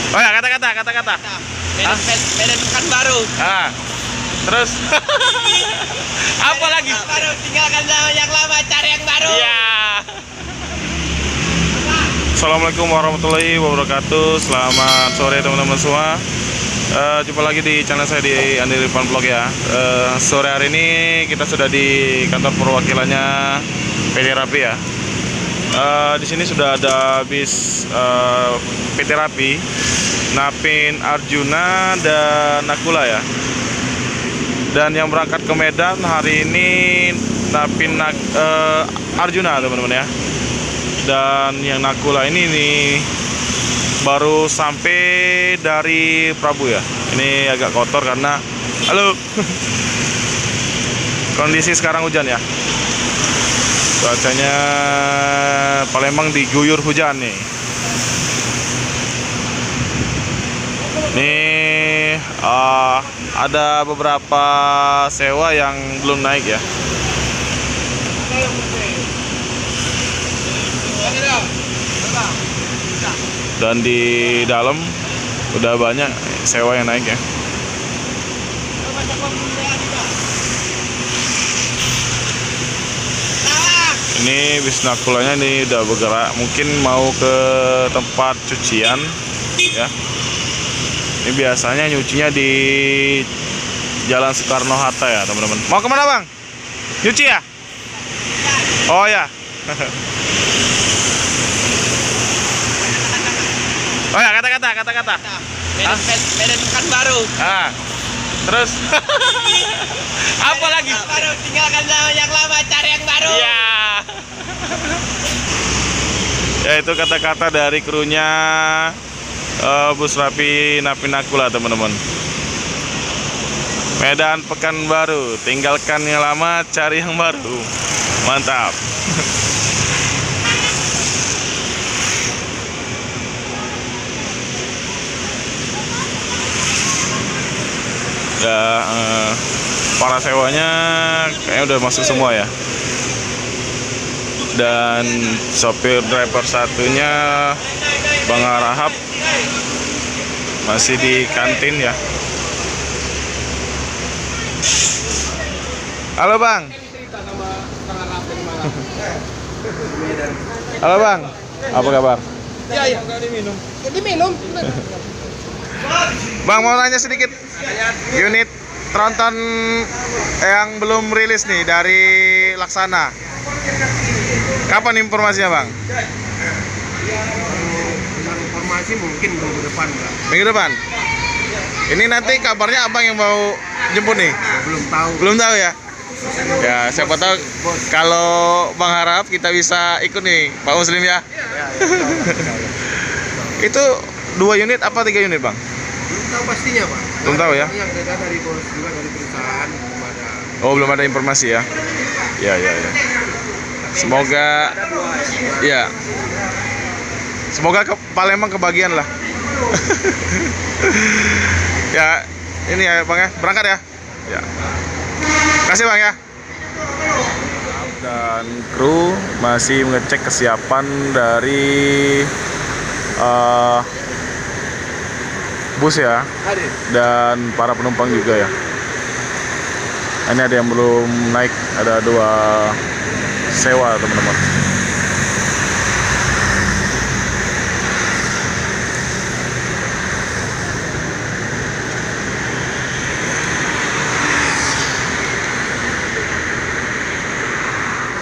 Oh ya, kata-kata. Medan Pekanbaru. Ah, terus apa lagi? Baru tinggalkan yang lama, cari yang baru. Iya. Assalamualaikum warahmatullahi wabarakatuh. Selamat sore teman-teman semua. Jumpa lagi di channel saya di Andi Irfan Vlog ya. Sore hari ini kita sudah di kantor perwakilannya PT Rapi ya. Di sini sudah ada bis PT Rapi, Napin Arjuna dan Nakula ya. Dan yang berangkat ke Medan hari ini Napin Arjuna teman-teman ya. Dan yang Nakula ini baru sampai dari Prabu ya. Ini agak kotor karena halo. Kondisi sekarang hujan ya. Cuacanya Palembang diguyur hujan nih. Nih ada beberapa sewa yang belum naik ya. Dan di dalam udah banyak sewa yang naik ya. Ini bis Nakulanya ini udah bergerak, mungkin mau ke tempat cucian ya. Ini biasanya nyucinya di Jalan Soekarno Hatta ya teman-teman. Mau kemana bang? Nyuci ya? Oh ya. Oh ya, kata-kata. Medan Pekanbaru. Ah, terus apa lagi? Baru tinggalkan yang lama, cari yang baru. Iya. Ya itu kata-kata dari krunya bus Rapi Napin Nakula teman-teman. Medan Pekanbaru, tinggalkan yang lama, cari yang baru. Mantap. Ya, para sewanya kayaknya udah masuk semua ya. Dan sopir driver satunya Bang Rahab masih di kantin ya. Halo Bang. Halo Bang. Apa kabar? Ya. Diminum. Bang mau nanya sedikit. Unit tronton yang belum rilis nih dari Laksana. Kapan informasinya Bang? Informasi mungkin minggu depan, Pak. Minggu depan? Ini nanti kabarnya abang yang mau jemput nih? Belum tahu. Belum tahu ya? Ya siapa tahu kalau Bang harap kita bisa ikut nih Pak Muslim ya? Itu 2 unit apa 3 unit Bang? Belum tahu pastinya, Pak. Belum tahu ya? Yang beda dari bos juga dari perusahaan belum ada. Oh belum ada informasi ya? Ya. Semoga ya. Semoga Palembang kebagian lah. Ya, ini ya Bang ya, berangkat ya. Ya. Kasih Bang ya. Dan kru masih mengecek kesiapan dari bus ya. Dan para penumpang juga ya. Ini ada yang belum naik, ada 2 sewa teman-teman.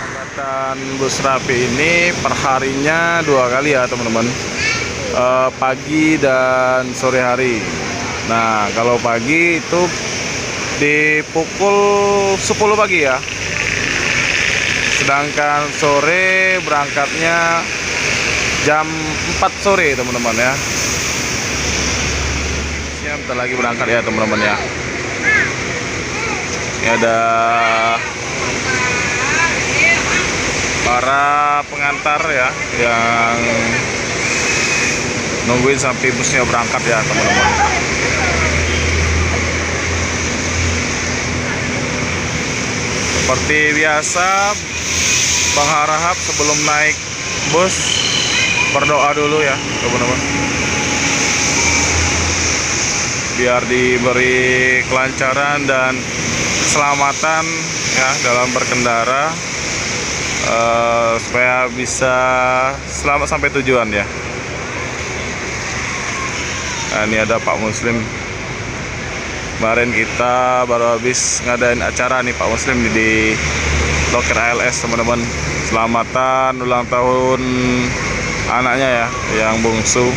Angkatan bus Rapi ini perharinya 2 kali ya teman-teman, pagi dan sore hari. Nah kalau pagi itu di pukul 10 pagi ya. Sedangkan sore berangkatnya jam 4 sore teman-teman ya. Bentar lagi berangkat ya teman-teman ya. Ini ada para pengantar ya yang nungguin sampai busnya berangkat ya teman-teman. Seperti biasa Bang Harahap sebelum naik bus berdoa dulu ya teman-teman. biar diberi kelancaran dan keselamatan ya dalam berkendara, supaya bisa selamat sampai tujuan ya. Nah, ini ada Pak Muslim. Kemarin kita baru habis ngadain acara nih Pak Muslim di Loker ALS, teman-teman. Selamatan ulang tahun anaknya ya, yang bungsu.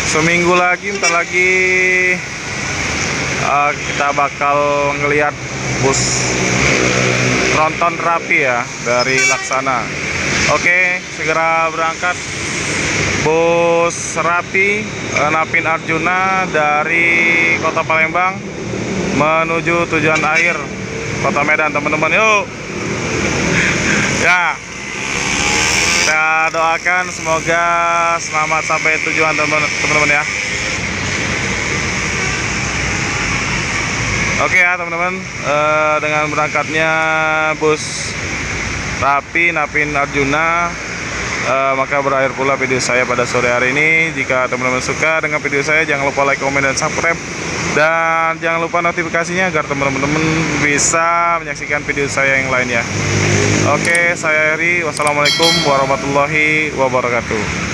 Seminggu lagi, bentar lagi kita bakal ngelihat bus tronton rapi ya dari Laksana. Oke, segera berangkat bus rapi Napin Arjuna dari Kota Palembang menuju tujuan akhir Kota Medan, teman-teman. Yuk ya, kita doakan semoga selamat sampai tujuan teman-teman ya. Oke ya teman-teman, dengan berangkatnya bus rapi Napin Arjuna, maka berakhir pula video saya pada sore hari ini. Jika teman-teman suka dengan video saya, jangan lupa like, komen, dan subscribe, dan jangan lupa notifikasinya agar teman-teman bisa menyaksikan video saya yang lainnya. Oke, saya Heri. Wassalamualaikum warahmatullahi wabarakatuh.